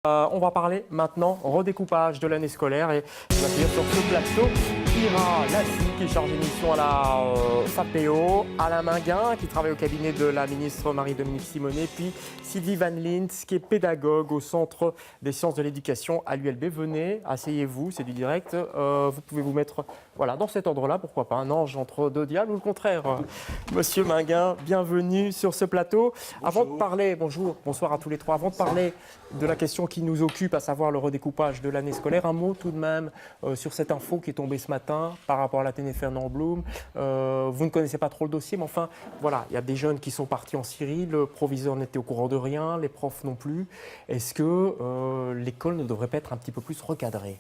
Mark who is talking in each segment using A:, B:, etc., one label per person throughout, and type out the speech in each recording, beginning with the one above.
A: On va parler maintenant redécoupage de l'année scolaire et on va accueillir sur ce plateau Ira Lassi qui est chargée de mission à la FAPEO, Alain Minguin qui travaille au cabinet de la ministre Marie-Dominique Simonet, puis Sylvie Van Lintz qui est pédagogue au Centre des sciences de l'éducation à l'ULB. Venez, asseyez-vous, c'est du direct. Vous pouvez vous mettre voilà, dans cet ordre-là, pourquoi pas un ange entre deux diables ou le contraire. Monsieur Minguin, bienvenue sur ce plateau.
B: Bonjour.
A: Avant de parler, bonsoir à tous les trois. Avant de parler de la question qui nous occupe, à savoir le redécoupage de l'année scolaire, un mot tout de même sur cette info qui est tombée ce matin par rapport à l'Athénée Fernand Blum. Vous ne connaissez pas trop le dossier, mais enfin, voilà, il y a des jeunes qui sont partis en Syrie, le proviseur n'était au courant de rien, les profs non plus. Est-ce que l'école ne devrait pas être un petit peu plus recadrée ?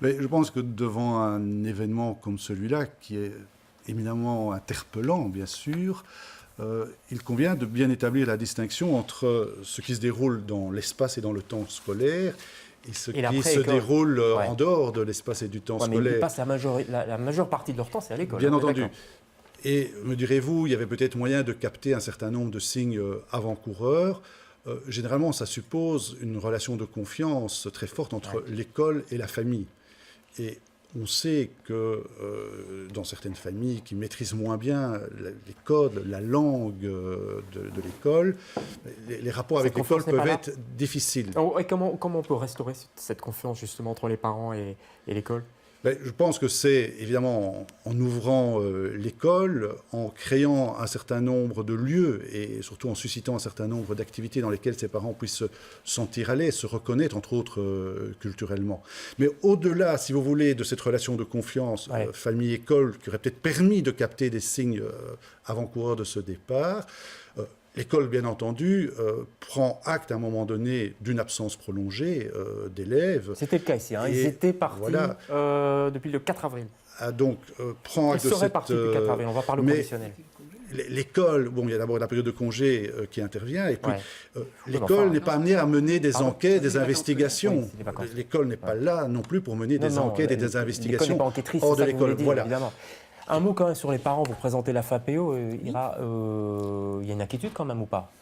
B: Mais je pense que devant un événement comme celui-là, qui est éminemment interpellant, bien sûr, il convient de bien établir la distinction entre ce qui se déroule dans l'espace et dans le temps scolaire et ce qui se déroule en dehors de l'espace et du temps scolaire.
A: Mais ils passent la majeure partie de leur temps, c'est à l'école.
B: Bien entendu. Et me direz-vous, il y avait peut-être moyen de capter un certain nombre de signes avant-coureurs. Généralement, ça suppose une relation de confiance très forte entre l'école et la famille. Et on sait que dans certaines familles qui maîtrisent moins bien les codes, la langue de l'école, les rapports avec l'école peuvent être difficiles.
A: Et comment on peut restaurer cette confiance justement entre les parents et l'école ?
B: Je pense que c'est évidemment en ouvrant l'école, en créant un certain nombre de lieux et surtout en suscitant un certain nombre d'activités dans lesquelles ces parents puissent se sentir à l'aise, se reconnaître, entre autres culturellement. Mais au-delà, si vous voulez, de cette relation de confiance famille-école qui aurait peut-être permis de capter des signes avant-coureurs de ce départ, l'école, bien entendu, prend acte à un moment donné d'une absence prolongée d'élèves.
A: C'était le cas ici. Ils étaient partis depuis le 4 avril.
B: Donc, prend acte de cette...
A: Ils seraient partis depuis le 4 avril, on va parler au conditionnel.
B: L'école, il y a d'abord la période de congé qui intervient, et puis l'école n'est pas amenée à mener des enquêtes, des investigations. L'école n'est pas là non plus pour mener des enquêtes et des investigations hors de l'école. Voilà.
A: Un mot quand même sur les parents, vous présentez la FAPEO, Ira, il y a une inquiétude quand même ou pas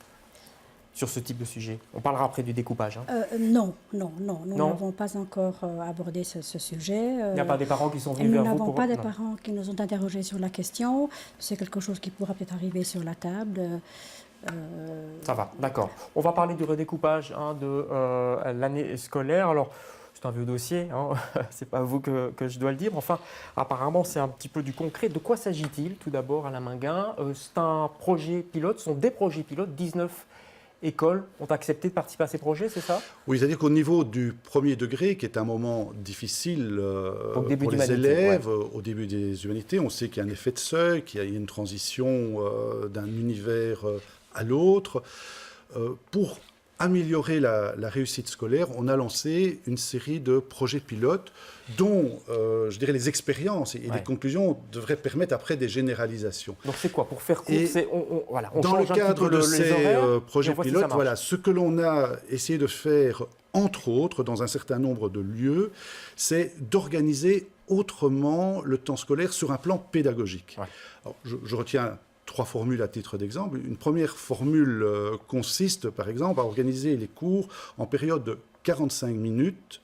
A: sur ce type de sujet? On parlera après du découpage.
C: Non, nous n'avons pas encore abordé ce sujet.
A: Il n'y a pas des parents qui sont venus vers vous?
C: Nous n'avons pas de parents qui nous ont interrogés sur la question. C'est quelque chose qui pourra peut-être arriver sur la table.
A: Ça va, d'accord. On va parler du redécoupage de l'année scolaire. Alors, c'est un vieux dossier, c'est pas vous que je dois le dire. Enfin, apparemment, c'est un petit peu du concret. De quoi s'agit-il, tout d'abord, Alain Minguin? C'est un projet pilote, ce sont des projets pilotes. 19 écoles ont accepté de participer à ces projets, c'est ça?
B: Oui, c'est-à-dire qu'au niveau du premier degré, qui est un moment difficile pour les élèves, au début des humanités, on sait qu'il y a un effet de seuil, qu'il y a une transition d'un univers à l'autre. Pour améliorer la réussite scolaire, on a lancé une série de projets pilotes dont, je dirais, les expériences et les conclusions devraient permettre après des généralisations.
A: Donc c'est quoi? Pour faire court, on
B: dans le cadre de ces projets pilotes, ce que l'on a essayé de faire, entre autres, dans un certain nombre de lieux, c'est d'organiser autrement le temps scolaire sur un plan pédagogique. Alors, je retiens 3 formules à titre d'exemple. Une première formule consiste, par exemple, à organiser les cours en période de 45 minutes,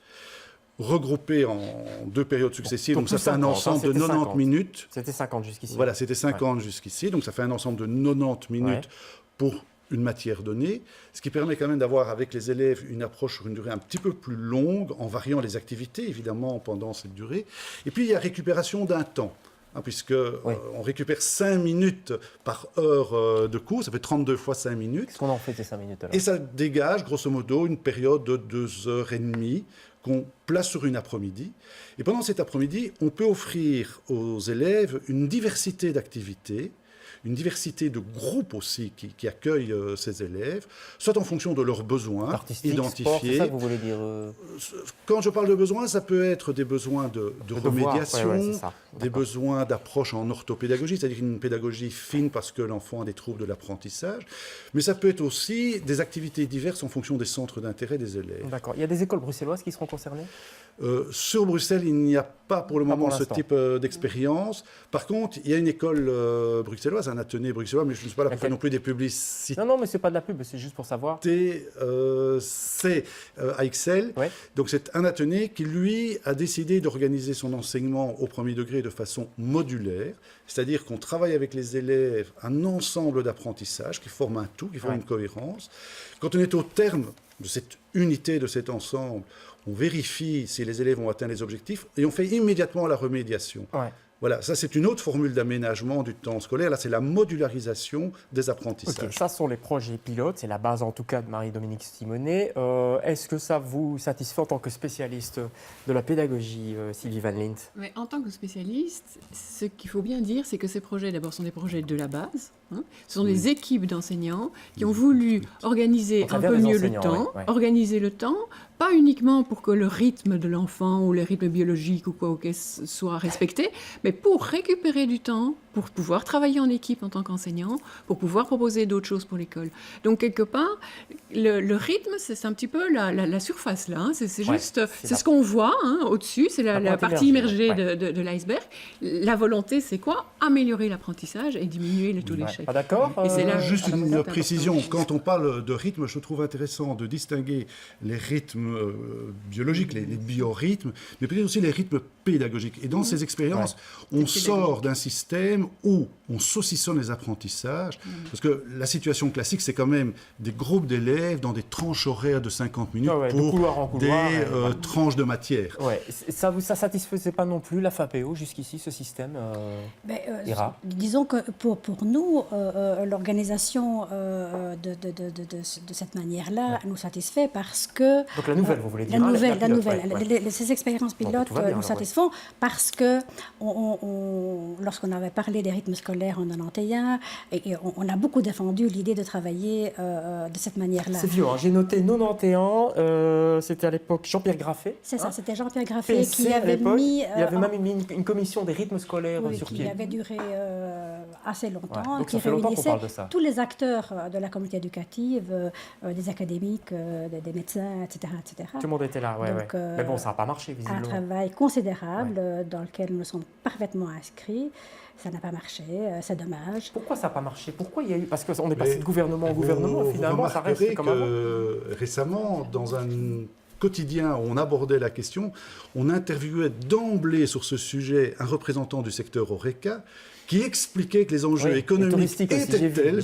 B: regroupées en 2 périodes successives. Donc ça fait un ensemble de 90 minutes.
A: C'était 50 jusqu'ici.
B: Voilà, c'était 50 jusqu'ici. Donc ça fait un ensemble de 90 minutes pour une matière donnée, ce qui permet quand même d'avoir avec les élèves une approche sur une durée un petit peu plus longue, en variant les activités, évidemment, pendant cette durée. Et puis il y a récupération d'un temps. On récupère 5 minutes par heure de cours, ça fait 32 fois 5 minutes.
A: Qu'est-ce qu'on en fait ces 5 minutes alors?
B: Et ça dégage, grosso modo, une période de 2h30 qu'on place sur une après-midi. Et pendant cet après-midi, on peut offrir aux élèves une diversité d'activités, une diversité de groupes aussi qui accueillent ces élèves, soit en fonction de leurs besoins identifiés.
A: Sport, c'est ça que vous voulez dire
B: Quand je parle de besoins, ça peut être des besoins de remédiation, des besoins d'approche en orthopédagogie, c'est-à-dire une pédagogie fine parce que l'enfant a des troubles de l'apprentissage, mais ça peut être aussi des activités diverses en fonction des centres d'intérêt des élèves.
A: D'accord. Il y a des écoles bruxelloises qui seront concernées?
B: Sur Bruxelles, il n'y a pas pour le moment ce type d'expérience. Par contre, il y a une école bruxelloise, un athénée bruxellois, mais je ne suis pas là pour faire non plus des publicités.
A: Non, mais c'est pas de la pub, c'est juste pour savoir.
B: C'est AXL.
A: Ouais.
B: Donc c'est un athénée qui, lui, a décidé d'organiser son enseignement au premier degré de façon modulaire, c'est-à-dire qu'on travaille avec les élèves un ensemble d'apprentissages qui forment un tout, qui forment une cohérence. Quand on est au terme de cette unité, de cet ensemble, on vérifie si les élèves ont atteint les objectifs et on fait immédiatement la remédiation.
A: Ouais.
B: Voilà, ça c'est une autre formule d'aménagement du temps scolaire. Là, c'est la modularisation des apprentissages.
A: Ok, ça sont les projets pilotes, c'est la base en tout cas de Marie-Dominique Simonet. Est-ce que ça vous satisfait en tant que spécialiste de la pédagogie, Sylvie Van Lint?
D: Mais en tant que spécialiste, ce qu'il faut bien dire, c'est que ces projets, d'abord, sont des projets de la base. Hein. Ce sont des équipes d'enseignants qui ont voulu organiser un peu mieux le temps, organiser le temps, pas uniquement pour que le rythme de l'enfant ou le rythme biologique ou quoi soit respecté, mais pour récupérer du temps, pour pouvoir travailler en équipe en tant qu'enseignant, pour pouvoir proposer d'autres choses pour l'école. Donc, quelque part, le rythme, c'est un petit peu la surface, là. Hein. C'est juste, c'est ce qu'on voit hein, au-dessus, c'est la partie immergée de l'iceberg. La volonté, c'est quoi? Améliorer l'apprentissage et diminuer le taux d'échec.
A: Pas d'accord
D: Et c'est là
B: juste une précision. Quand on parle de rythme, je trouve intéressant de distinguer les rythmes biologiques, les biorhythmes, mais peut-être aussi les rythmes pédagogiques. Et dans ces expériences, on sort d'un système où on saucissonne les apprentissages, parce que la situation classique, c'est quand même des groupes d'élèves dans des tranches horaires de 50 minutes pour
A: couloir en couloir,
B: des tranches de matière.
A: Ouais. Ça satisfaisait pas non plus la FAPEO jusqu'ici, ce système Ira.
C: Disons que pour nous, l'organisation de cette manière-là nous satisfait parce que...
A: Donc la nouvelle, vous voulez dire?
C: La nouvelle. Ces expériences pilotes nous satisfont parce que lorsqu'on avait parlé des rythmes scolaires en 91, on a beaucoup défendu l'idée de travailler de cette manière-là.
A: C'est vieux, hein. J'ai noté 91, c'était à l'époque Jean-Pierre Graffet.
C: C'est ça, c'était Jean-Pierre Graffet qui avait mis...
A: il y avait même mis une commission des rythmes scolaires sur pied.
C: Qui avait duré assez longtemps,
A: donc
C: qui
A: ça fait longtemps qu'on
C: réunissait
A: parle de ça.
C: tous les acteurs de la communauté éducative, des académiques, des médecins, etc., etc.
A: Tout le monde était là,
C: Donc,
A: mais bon, ça n'a pas marché, visiblement.
C: Un travail considérable dans lequel nous sommes parfaitement inscrits. Ça n'a pas marché, c'est dommage.
A: Pourquoi ça n'a pas marché? Pourquoi il y a eu... Parce qu'on est passé de gouvernement en gouvernement, finalement, ça reste comme avant.
B: Récemment, dans un quotidien où on abordait la question, on interviewait d'emblée sur ce sujet un représentant du secteur Horeca qui expliquait que les enjeux économiques étaient tels,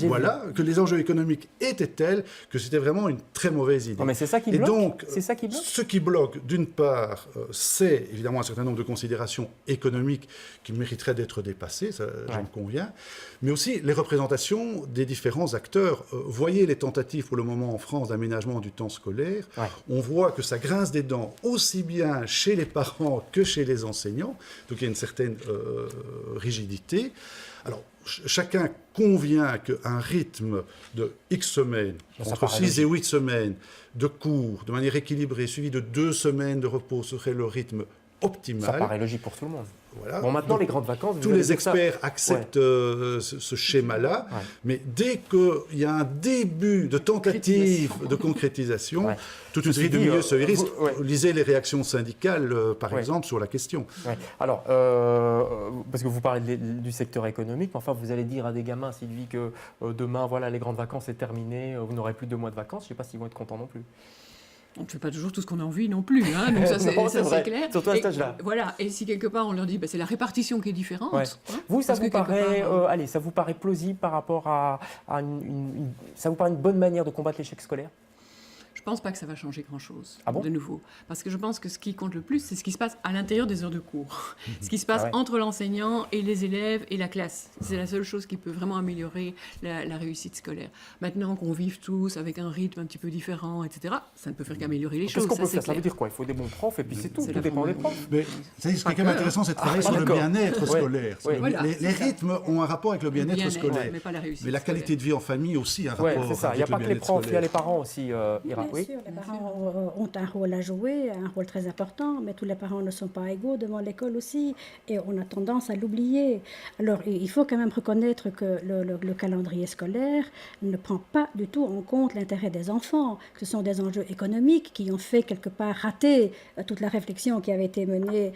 B: que les enjeux économiques étaient tels que c'était vraiment une très mauvaise idée.
A: Non, mais c'est ça qui bloque.
B: Et donc,
A: ce
B: qui bloque, d'une part, c'est évidemment un certain nombre de considérations économiques qui mériteraient d'être dépassées, ça, j'en conviens, mais aussi les représentations des différents acteurs. Voyez les tentatives pour le moment en France d'aménagement du temps scolaire. On voit que ça grince des dents aussi bien chez les parents que chez les enseignants. Donc il y a une certaine rigidité. Alors, chacun convient qu'un rythme de X semaines, entre 6 et 8 semaines de cours, de manière équilibrée, suivi de 2 semaines de repos, serait le rythme optimal.
A: Ça paraît logique pour tout le monde.
B: Voilà.
A: Bon, maintenant, les grandes vacances...
B: Tous les experts acceptent ce schéma-là, mais dès qu'il y a un début de tentative de concrétisation, toute une série de milieux se hérissent. Lisez les réactions syndicales, par exemple, sur la question.
A: Alors, parce que vous parlez du secteur économique, mais enfin, vous allez dire à des gamins, Sylvie, que demain, voilà, les grandes vacances, c'est terminé, vous n'aurez plus 2 mois de vacances. Je ne sais pas s'ils vont être contents non plus.
D: On ne fait pas toujours tout ce qu'on a envie non plus, hein, donc ça c'est clair.
A: Surtout à cet âge-là.
D: Voilà, et si quelque part on leur dit c'est la répartition qui est différente. Hein,
A: vous, ça vous paraît plausible par rapport à ça vous paraît une bonne manière de combattre l'échec scolaire?
D: Je ne pense pas que ça va changer grand-chose,
A: de
D: nouveau. Parce que je pense que ce qui compte le plus, c'est ce qui se passe à l'intérieur des heures de cours. Ce qui se passe entre l'enseignant et les élèves et la classe. C'est la seule chose qui peut vraiment améliorer la réussite scolaire. Maintenant qu'on vive tous avec un rythme un petit peu différent, etc., ça ne peut faire qu'améliorer les choses.
A: Qu'est-ce qu'on peut faire? Ça veut dire quoi? Il faut des bons profs et puis c'est tout. Tout dépend des profs.
B: Mais ce qui est quand même intéressant, c'est de travailler sur le bien-être scolaire. Les rythmes ont un rapport avec le bien-être scolaire.
D: Mais pas la réussite.
B: Mais la qualité de vie en famille aussi a un rapport avec le bien-être scolaire.
A: Il n'y a pas que les profs, il y a les parents aussi. Oui.
C: sûr, les parents ont un rôle à jouer, un rôle très important, mais tous les parents ne sont pas égaux devant l'école aussi, et on a tendance à l'oublier. Alors, il faut quand même reconnaître que le calendrier scolaire ne prend pas du tout en compte l'intérêt des enfants, que ce sont des enjeux économiques qui ont fait quelque part rater toute la réflexion qui avait été menée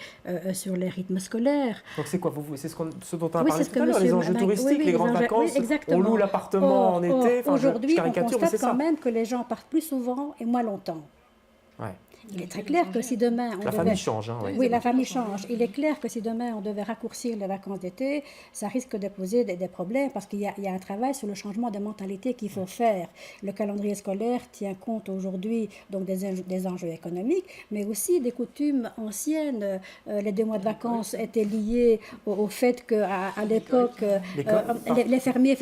C: sur les rythmes scolaires.
A: Donc c'est quoi c'est ce dont on a
C: Oui,
A: parlé
C: c'est ce
A: tout à
C: que
A: l'heure, les enjeux touristiques, les grandes vacances,
C: exactement.
A: on loue l'appartement en été,
C: aujourd'hui, on constate
A: ça.
C: quand même que les gens partent plus souvent et moins longtemps.
A: Ouais.
C: Il est très clair que si demain on
A: la famille change. Hein,
C: oui, la famille change. Il est clair que si demain on devait raccourcir les vacances d'été, ça risque de poser des problèmes parce qu'il y a un travail sur le changement des mentalités qu'il faut faire. Le calendrier scolaire tient compte aujourd'hui donc des enjeux économiques, mais aussi des coutumes anciennes. Les 2 mois de vacances étaient liés au fait qu'à l'époque, les fermiers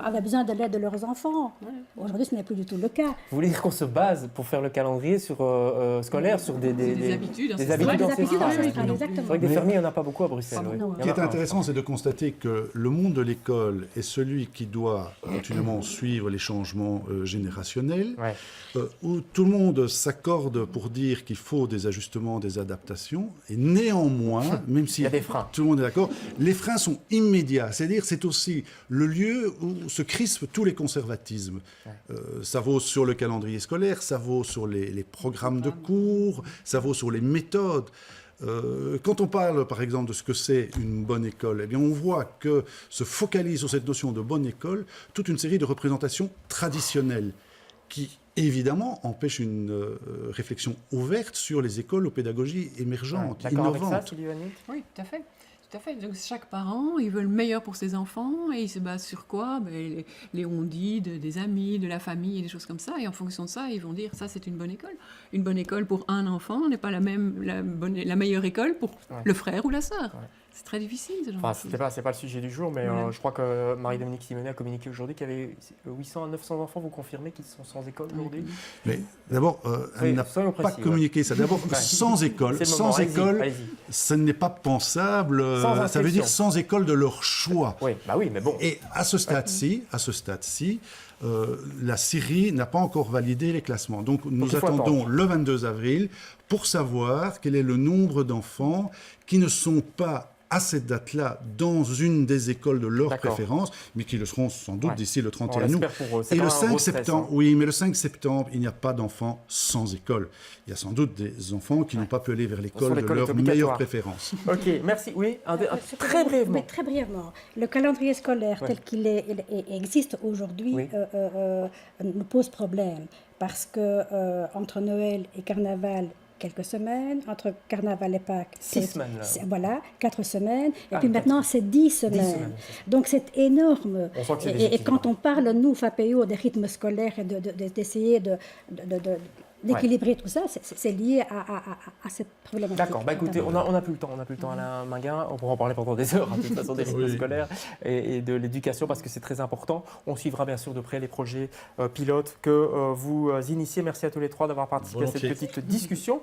C: avaient besoin de l'aide de leurs enfants. Aujourd'hui, ce n'est plus du tout le cas.
A: Vous voulez dire qu'on se base pour faire le calendrier sur scolaire sur des
D: habitudes
A: ancestrales.
C: Exactement.
A: C'est vrai que des fermiers, il n'y en a pas beaucoup à Bruxelles.
B: Ce qui est intéressant, c'est de constater que le monde de l'école est celui qui doit continuellement suivre les changements générationnels, où tout le monde s'accorde pour dire qu'il faut des ajustements, des adaptations, et néanmoins, même si tout le monde est d'accord, les freins sont immédiats. C'est-à-dire c'est aussi le lieu où se crispent tous les conservatismes. Ça vaut sur le calendrier scolaire, ça vaut sur les programmes de cours, ça vaut sur les méthodes. Quand on parle, par exemple, de ce que c'est une bonne école, eh bien, on voit que se focalise sur cette notion de bonne école toute une série de représentations traditionnelles qui, évidemment, empêchent une réflexion ouverte sur les écoles aux pédagogies émergentes, innovantes.
A: D'accord avec ça, Sylvie Vannick ?
D: Oui, tout à fait. Tout à fait. Donc, chaque parent, il veut le meilleur pour ses enfants et il se base sur quoi? Les on-dit des amis, de la famille et des choses comme ça. Et en fonction de ça, ils vont dire ça, c'est une bonne école. Une bonne école pour un enfant n'est pas la meilleure école pour le frère ou la sœur. Ouais. C'est très difficile.
A: C'est pas le sujet du jour, mais je crois que Marie-Dominique Simonet a communiqué aujourd'hui qu'il y avait 800 à 900 enfants, vous confirmez, qui sont sans école aujourd'hui?
B: Mais d'abord, elle n'a pas communiqué ça. D'abord, sans école, ce n'est pas pensable. Ça veut dire sans école de leur choix.
A: Oui, mais bon.
B: Et à ce stade-ci, la Syrie n'a pas encore validé les classements. Donc nous attendons le 22 avril pour savoir quel est le nombre d'enfants qui ne sont pas à cette date-là dans une des écoles de leur préférence, mais qui le seront sans doute d'ici le 31 août. Et le 5 septembre, mais le 5 septembre, il n'y a pas d'enfants sans école. Il y a sans doute des enfants qui n'ont pas pu aller vers l'école de leur meilleure préférence.
A: Ok, merci. Oui, très brièvement.
C: Mais très brièvement. Le calendrier scolaire tel qu'il existe aujourd'hui nous pose problème parce que entre Noël et Carnaval, quelques semaines, entre Carnaval et Pâques.
A: 6 semaines.
C: Voilà, 4 semaines. Et puis maintenant, c'est 10 semaines. Donc c'est énorme. Et quand on parle, nous, FAPEO, des rythmes scolaires et d'essayer d'équilibrer tout ça, c'est lié à cette problématique.
A: D'accord, écoutez, on n'a plus le temps, Alain Minguin, on pourra en parler pendant des heures, de toute façon, des rythmes scolaires et de l'éducation, parce que c'est très important. On suivra bien sûr de près les projets pilotes que vous initiez. Merci à tous les trois d'avoir participé à cette petite discussion.